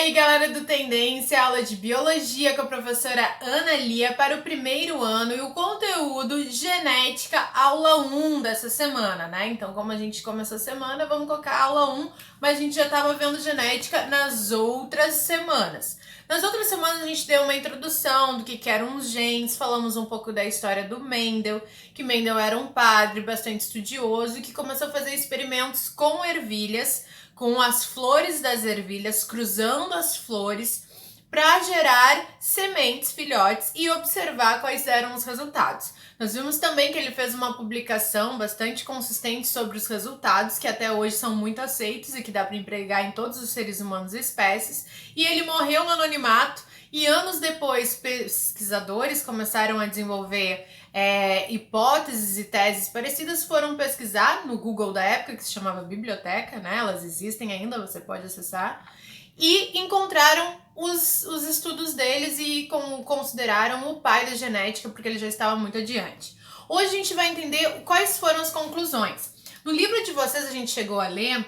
aí, galera do Tendência, aula de Biologia com a professora Ana Lia para o primeiro ano e o conteúdo Genética, aula 1 dessa semana, né? Então, como a gente começou a semana, vamos colocar a aula 1, mas a gente já estava vendo Genética nas outras semanas. Nas outras semanas, a gente deu uma introdução do que eram os genes, falamos um pouco da história do Mendel, que Mendel era um padre bastante estudioso e que começou a fazer experimentos com ervilhas, com as flores das ervilhas, cruzando as flores para gerar sementes, filhotes e observar quais eram os resultados. Nós vimos também que ele fez uma publicação bastante consistente sobre os resultados, que até hoje são muito aceitos e que dá para empregar em todos os seres humanos e espécies, e ele morreu no anonimato, e anos depois pesquisadores começaram a desenvolver hipóteses e teses parecidas, foram pesquisar no Google da época, que se chamava Biblioteca, né? Elas existem ainda, você pode acessar, e encontraram os estudos deles e consideraram o pai da genética, porque ele já estava muito adiante. Hoje a gente vai entender quais foram as conclusões. No livro de vocês a gente chegou a ler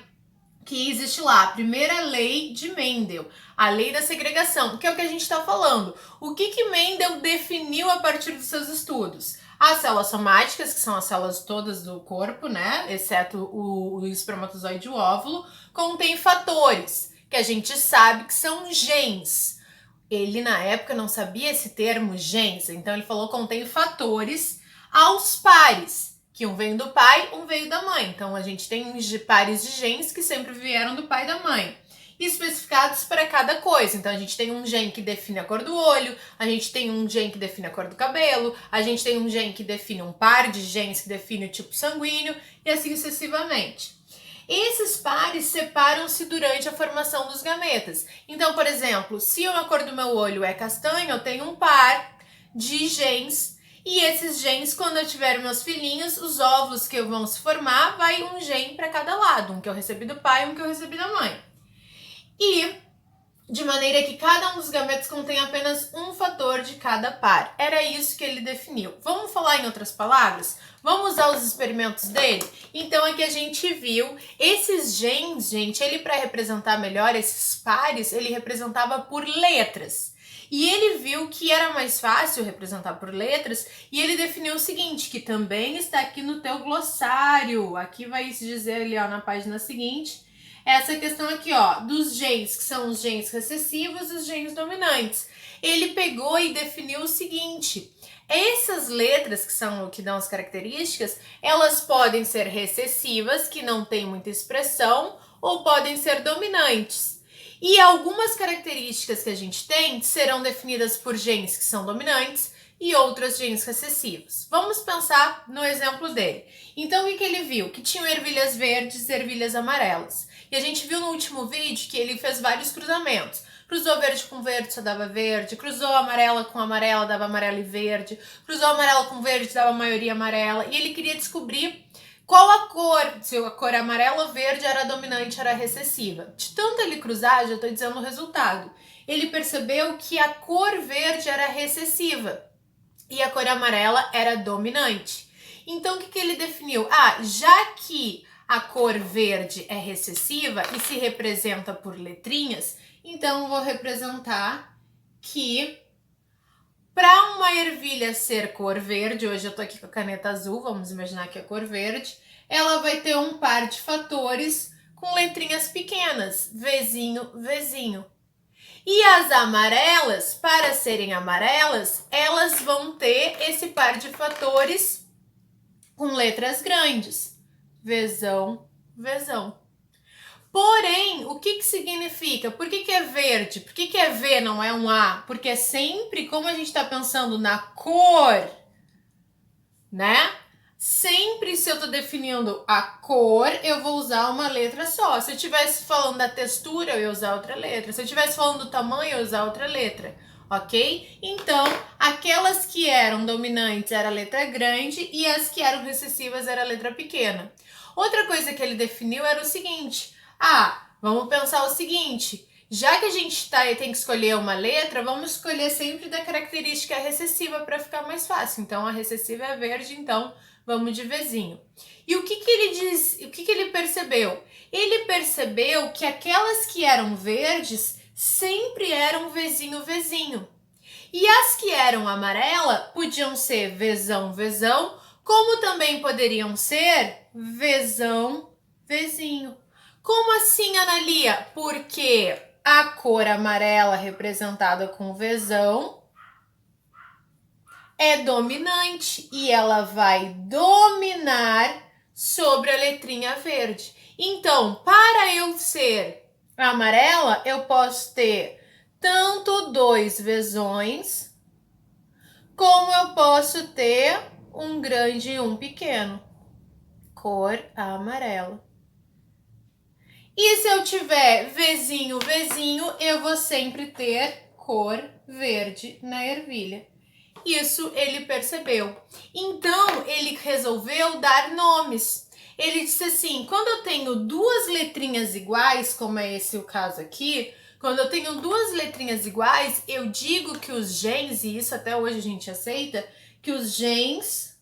que existe lá a primeira lei de Mendel, a lei da segregação, que é o que a gente está falando. O que Mendel definiu a partir dos seus estudos? As células somáticas, que são as células todas do corpo, né, exceto o espermatozoide e o óvulo, contém fatores, que a gente sabe que são genes. Ele, na época, não sabia esse termo genes, então ele falou que contém fatores aos pares, que um veio do pai, um veio da mãe. Então, a gente tem pares de genes que sempre vieram do pai e da mãe, especificados para cada coisa. Então, a gente tem um gene que define a cor do olho, a gente tem um gene que define a cor do cabelo, a gente tem um gene que define um par de genes que define o tipo sanguíneo, e assim sucessivamente. Esses pares separam-se durante a formação dos gametas. Então, por exemplo, se a cor do meu olho é castanho, eu tenho um par de genes. E esses genes, quando eu tiver meus filhinhos, os óvulos que vão se formar, vai um gene para cada lado. Um que eu recebi do pai e um que eu recebi da mãe. E de maneira que cada um dos gametas contém apenas um fator de cada par. Era isso que ele definiu. Vamos falar em outras palavras? Vamos usar os experimentos dele? Então aqui a gente viu esses genes, gente, ele para representar melhor esses pares, ele representava por letras. E ele viu que era mais fácil representar por letras e ele definiu o seguinte, que também está aqui no teu glossário. Aqui vai se dizer ali, ó, na página seguinte, essa questão aqui, ó, dos genes, que são os genes recessivos e os genes dominantes. Ele pegou e definiu o seguinte: essas letras, que são o que dão as características, elas podem ser recessivas, que não tem muita expressão, ou podem ser dominantes. E algumas características que a gente tem serão definidas por genes que são dominantes e outros genes recessivos. Vamos pensar no exemplo dele. Então, o que ele viu? Que tinham ervilhas verdes e ervilhas amarelas. E a gente viu no último vídeo que ele fez vários cruzamentos. Cruzou verde com verde, só dava verde. Cruzou amarela com amarela, dava amarelo e verde. Cruzou amarela com verde, dava maioria amarela. E ele queria descobrir qual a cor, se a cor amarela ou verde era dominante, era recessiva. De tanto ele cruzar, já estou dizendo o resultado. Ele percebeu que a cor verde era recessiva e a cor amarela era dominante. Então, o que ele definiu? Já que a cor verde é recessiva e se representa por letrinhas, então vou representar que para uma ervilha ser cor verde, hoje eu tô aqui com a caneta azul, vamos imaginar que é cor verde, ela vai ter um par de fatores com letrinhas pequenas, Vzinho, Vzinho. E as amarelas, para serem amarelas, elas vão ter esse par de fatores com letras grandes, Vzão, Vzão. Porém, o que significa? Por que é verde? Por que é V, não é um A? Porque sempre, como a gente está pensando na cor, né? Sempre se eu estou definindo a cor, eu vou usar uma letra só. Se eu estivesse falando da textura, eu ia usar outra letra. Se eu estivesse falando do tamanho, eu ia usar outra letra. Ok? Então, aquelas que eram dominantes era a letra grande e as que eram recessivas era a letra pequena. Outra coisa que ele definiu era o seguinte: vamos pensar o seguinte, já que a gente tem que escolher uma letra, vamos escolher sempre da característica recessiva para ficar mais fácil. Então, a recessiva é verde, então vamos de Vzinho. E o que ele diz? O que ele percebeu? Ele percebeu que aquelas que eram verdes sempre eram Vzinho, Vzinho. E as que eram amarela podiam ser Vzão, Vzão, como também poderiam ser Vzão, Vzinho. Como assim, Analia? Porque a cor amarela representada com Vzão é dominante e ela vai dominar sobre a letrinha verde. Então, para eu ser amarela, eu posso ter tanto 2 Vzões, como eu posso ter um grande e um pequeno. Cor amarela. E se eu tiver Vzinho, Vzinho, eu vou sempre ter cor verde na ervilha. Isso ele percebeu. Então, ele resolveu dar nomes. Ele disse assim, quando eu tenho duas letrinhas iguais, como é esse o caso aqui, quando eu tenho duas letrinhas iguais, eu digo que os genes, e isso até hoje a gente aceita, que os genes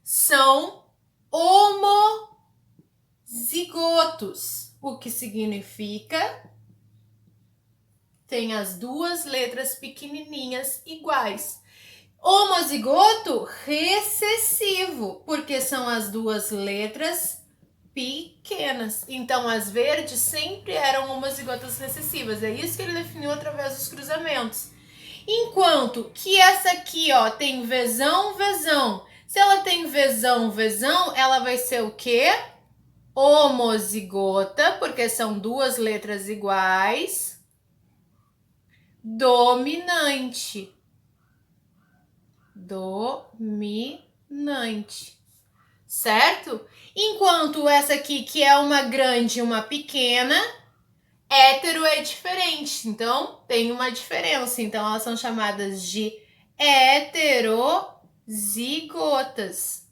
são homozigotos, o que significa tem as duas letras pequenininhas iguais. Homozigoto recessivo, porque são as duas letras pequenas. Então, as verdes sempre eram homozigotas recessivas. É isso que ele definiu através dos cruzamentos. Enquanto que essa aqui, ó, tem Vzão, Vzão. Se ela tem Vzão, Vzão, ela vai ser o quê? Homozigota, porque são duas letras iguais. Dominante. Dominante. Certo? Enquanto essa aqui, que é uma grande e uma pequena, hétero é diferente. Então, tem uma diferença. Então, elas são chamadas de heterozigotas.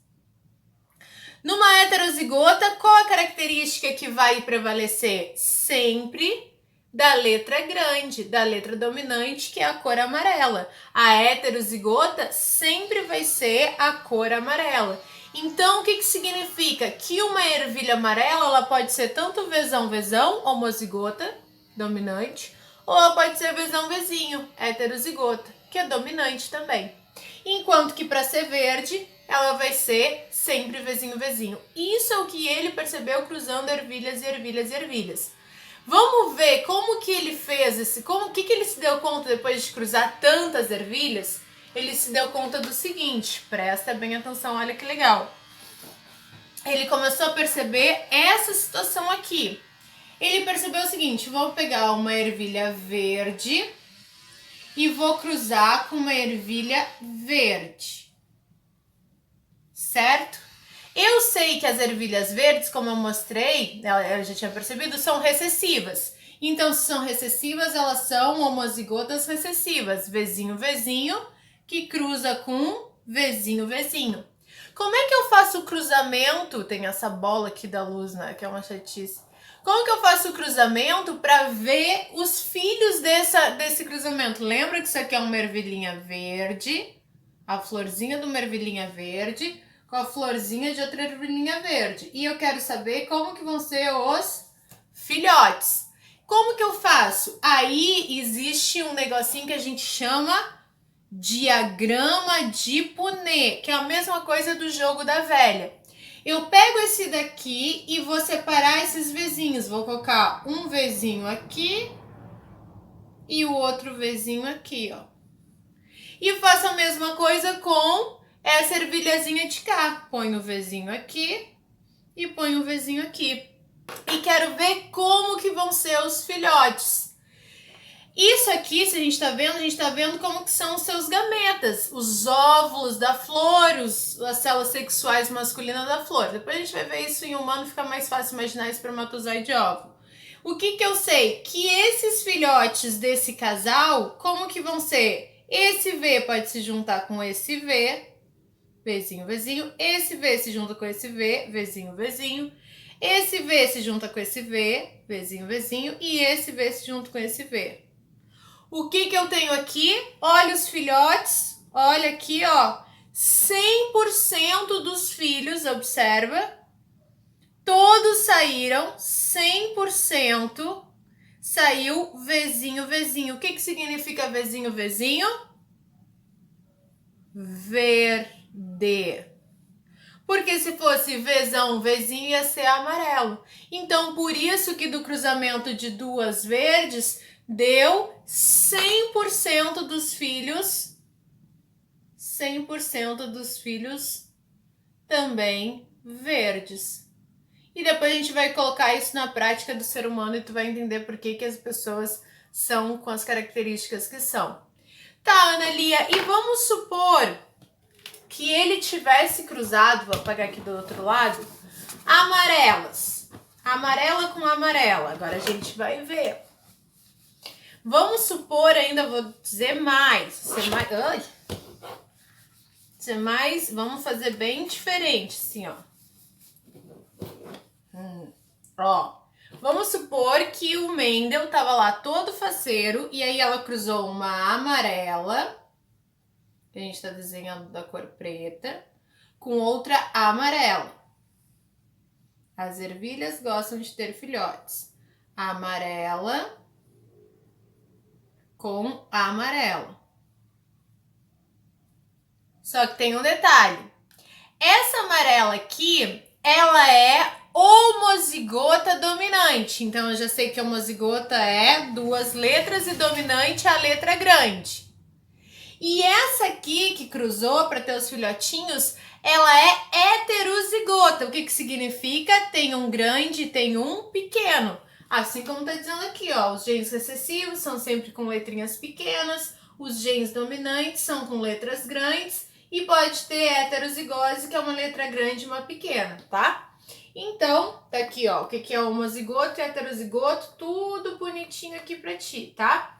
Numa heterozigota, qual a característica que vai prevalecer? Sempre da letra grande, da letra dominante, que é a cor amarela. A heterozigota sempre vai ser a cor amarela. Então, o que significa? Que uma ervilha amarela ela pode ser tanto Vzão, Vzão, homozigota, dominante, ou ela pode ser Vzão, Vzinho, heterozigota, que é dominante também. Enquanto que para ser verde, ela vai ser sempre Vzinho, Vzinho. Isso é o que ele percebeu cruzando ervilhas e ervilhas e ervilhas. Vamos ver como que ele fez esse, o que ele se deu conta depois de cruzar tantas ervilhas? Ele se deu conta do seguinte, presta bem atenção, olha que legal. Ele começou a perceber essa situação aqui. Ele percebeu o seguinte, vou pegar uma ervilha verde e vou cruzar com uma ervilha verde. Certo? Eu sei que as ervilhas verdes, como eu mostrei, eu já tinha percebido, são recessivas. Então, se são recessivas, elas são homozigotas recessivas. Vzinho, Vzinho, que cruza com Vzinho, Vzinho. Como é que eu faço o cruzamento? Tem essa bola aqui da luz, né? Que é uma chatice. Como que eu faço o cruzamento para ver os filhos desse cruzamento? Lembra que isso aqui é uma ervilhinha verde, a florzinha de uma ervilhinha verde, com a florzinha de outra ervilhinha verde. E eu quero saber como que vão ser os filhotes. Como que eu faço? Aí existe um negocinho que a gente chama diagrama de Punnett, que é a mesma coisa do jogo da velha. Eu pego esse daqui e vou separar esses Vzinhos. Vou colocar um Vzinho aqui e o outro Vzinho aqui, ó. E faço a mesma coisa com essa ervilhazinha de cá. Põe o Vzinho aqui e põe o Vzinho aqui. E quero ver como que vão ser os filhotes. Isso aqui, se a gente tá vendo como que são os seus gametas, os óvulos da flor, as células sexuais masculinas da flor. Depois a gente vai ver isso em humano, fica mais fácil imaginar espermatozoide e óvulo. O que eu sei? Que esses filhotes desse casal, como que vão ser? Esse V pode se juntar com esse V, Vzinho, Vzinho. Esse V se junta com esse V, Vzinho, Vzinho. Esse V se junta com esse V, Vzinho, Vzinho. E esse V se junta com esse V. O que eu tenho aqui? Olha os filhotes. Olha aqui, ó. 100% dos filhos, observa. Todos saíram 100%. saiu Vzinho, Vzinho. O que significa Vzinho, Vzinho? Verde. Porque se fosse Vzão, Vzinho ia ser amarelo. Então, por isso que do cruzamento de duas verdes, deu 100% dos filhos, 100% dos filhos também verdes. E depois a gente vai colocar isso na prática do ser humano e tu vai entender por que as pessoas são com as características que são. Tá, Ana Lia, e vamos supor que ele tivesse cruzado, vou apagar aqui do outro lado, amarelas. Amarela com amarela. Agora a gente vai ver. Vamos supor, ainda vou dizer mais. Vamos fazer bem diferente, assim, ó. Ó, vamos supor que o Mendel tava lá todo faceiro e aí ela cruzou uma amarela, que a gente tá desenhando da cor preta, com outra amarela. As ervilhas gostam de ter filhotes. Amarela com amarela. Só que tem um detalhe. Essa amarela aqui, ela é homozigota dominante. Então, eu já sei que homozigota é duas letras e dominante a letra grande. E essa aqui que cruzou para ter os filhotinhos, ela é heterozigota. O que significa? Tem um grande e tem um pequeno. Assim como tá dizendo aqui, ó, os genes recessivos são sempre com letrinhas pequenas, os genes dominantes são com letras grandes e pode ter heterozigose, que é uma letra grande e uma pequena, tá? Então, tá aqui, ó, o que é homozigoto e heterozigoto, tudo bonitinho aqui pra ti, tá?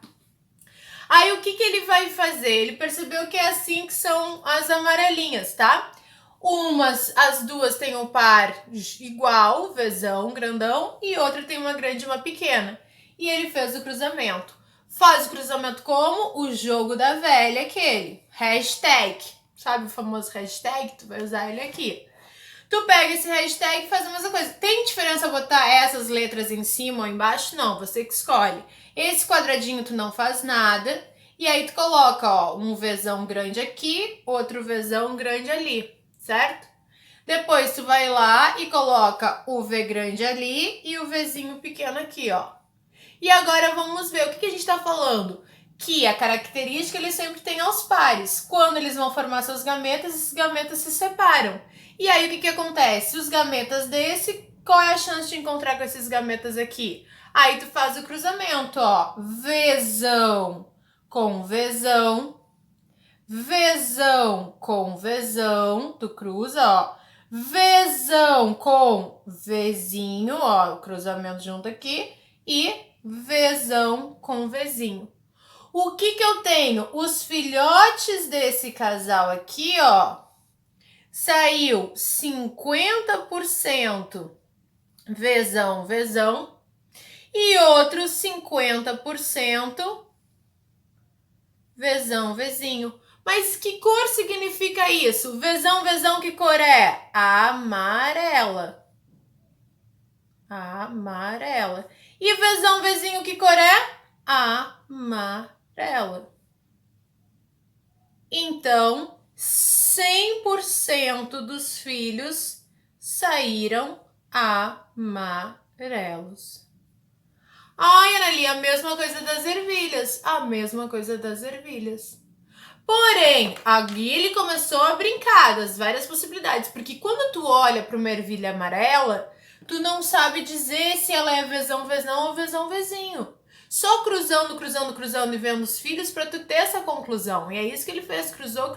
Aí, o que ele vai fazer? Ele percebeu que é assim que são as amarelinhas, tá? As duas têm um par igual, Vzão, grandão, e outra tem uma grande e uma pequena. E ele fez o cruzamento. Faz o cruzamento como? O jogo da velha, aquele. Hashtag. Sabe o famoso hashtag? Tu vai usar ele aqui. Tu pega esse hashtag e faz a mesma coisa. Tem diferença botar essas letras em cima ou embaixo? Não, você que escolhe. Esse quadradinho tu não faz nada. E aí tu coloca, ó, um Vzão grande aqui, outro Vzão grande ali, certo? Depois tu vai lá e coloca o V grande ali e o Vzinho pequeno aqui, ó. E agora vamos ver o que a gente tá falando. Que a característica ele sempre tem aos pares. Quando eles vão formar seus gametas, esses gametas se separam. E aí o que acontece? Os gametas desse, qual é a chance de encontrar com esses gametas aqui? Aí tu faz o cruzamento, ó. Vzão com Vzão. Vzão com Vzão. Tu cruza, ó. Vzão com Vzinho, ó. O cruzamento junto aqui. E Vzão com Vzinho. O que eu tenho? Os filhotes desse casal aqui, ó. Saiu 50% Vzão, Vzão e outros 50% Vzão, Vzinho. Mas que cor significa isso? Vzão, Vzão, que cor é? Amarela. Amarela. E Vzão, Vzinho, que cor é? Amarela. Então, 100% dos filhos saíram amarelos. Ai, Analia, a mesma coisa das ervilhas. A mesma coisa das ervilhas. Porém, aqui ele começou a brincar das várias possibilidades. Porque quando tu olha para uma ervilha amarela, tu não sabe dizer se ela é Vzão, Vzão ou Vzão, Vzinho. Só cruzando e vendo os filhos para tu ter essa conclusão. E é isso que ele fez, cruzou.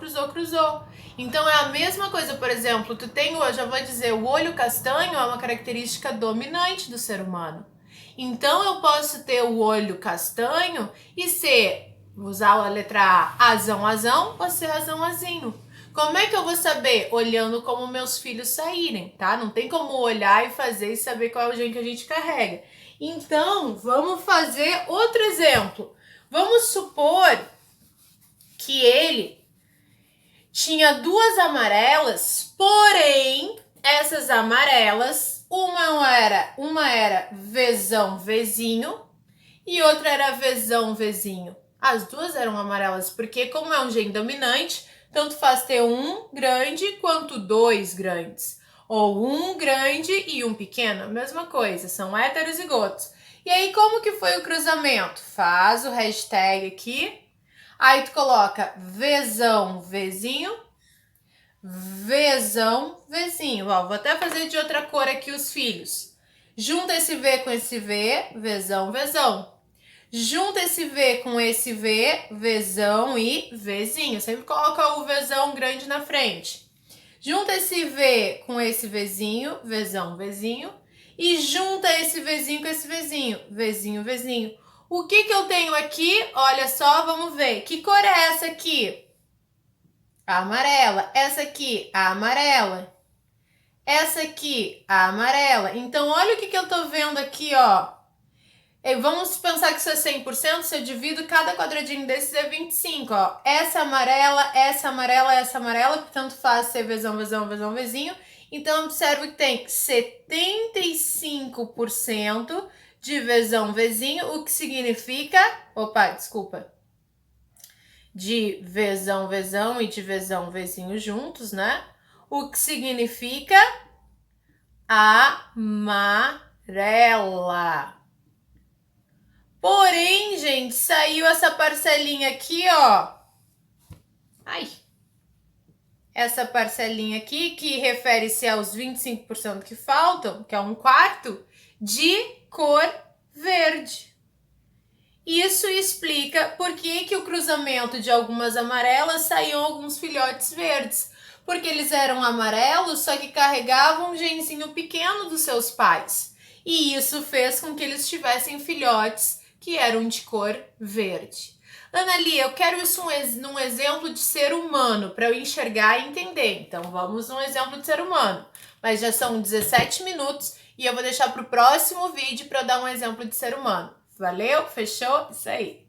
Então é a mesma coisa, por exemplo, tu tem, eu já vou dizer, o olho castanho é uma característica dominante do ser humano. Então eu posso ter o olho castanho e usar a letra A, azão, ou ser azão, azinho. Como é que eu vou saber? Olhando como meus filhos saírem, tá? Não tem como olhar e fazer e saber qual é o gene que a gente carrega. Então, vamos fazer outro exemplo. Vamos supor que ele tinha duas amarelas, porém, essas amarelas, uma era Vzão, Vzinho, e outra era Vzão, Vzinho. As duas eram amarelas, porque como é um gene dominante, tanto faz ter um grande quanto dois grandes. Ou um grande e um pequeno, mesma coisa, são heterozigotos. E aí, como que foi o cruzamento? Faz o hashtag aqui, aí tu coloca Vzão, Vzinho, Vzão, Vzinho. Ó, vou até fazer de outra cor aqui os filhos. Junta esse V com esse V, Vzão, Vzão. Junta esse V com esse V, Vzão e Vzinho. Sempre coloca o Vzão grande na frente. Junta esse V com esse Vzinho, Vzão, Vzinho. E junta esse Vzinho com esse Vzinho, Vzinho, Vzinho. O que eu tenho aqui? Olha só, vamos ver. Que cor é essa aqui? A amarela. Essa aqui, a amarela. Essa aqui, a amarela. Então, olha o que eu tô vendo aqui, ó. Vamos pensar que isso é 100%, se eu divido cada quadradinho desses é 25, ó. Essa amarela, essa amarela, essa amarela, que tanto faz ser Vzão, Vzão, Vzão, Vzinho. Então, observe que tem 75% de Vzão, Vzinho, o que significa... Opa, desculpa. De Vzão, Vzão e de Vzão, Vzinho juntos, né? O que significa amarela. Porém, gente, saiu essa parcelinha aqui, ó. Ai. Essa parcelinha aqui, que refere-se aos 25% que faltam, que é 1/4, de cor verde. Isso explica por que o cruzamento de algumas amarelas saíam alguns filhotes verdes. Porque eles eram amarelos, só que carregavam um genzinho pequeno dos seus pais. E isso fez com que eles tivessem filhotes que eram de cor verde. Ana Lia, eu quero isso num exemplo de ser humano, para eu enxergar e entender. Então, vamos num exemplo de ser humano. Mas já são 17 minutos e eu vou deixar para o próximo vídeo para eu dar um exemplo de ser humano. Valeu? Fechou? Isso aí.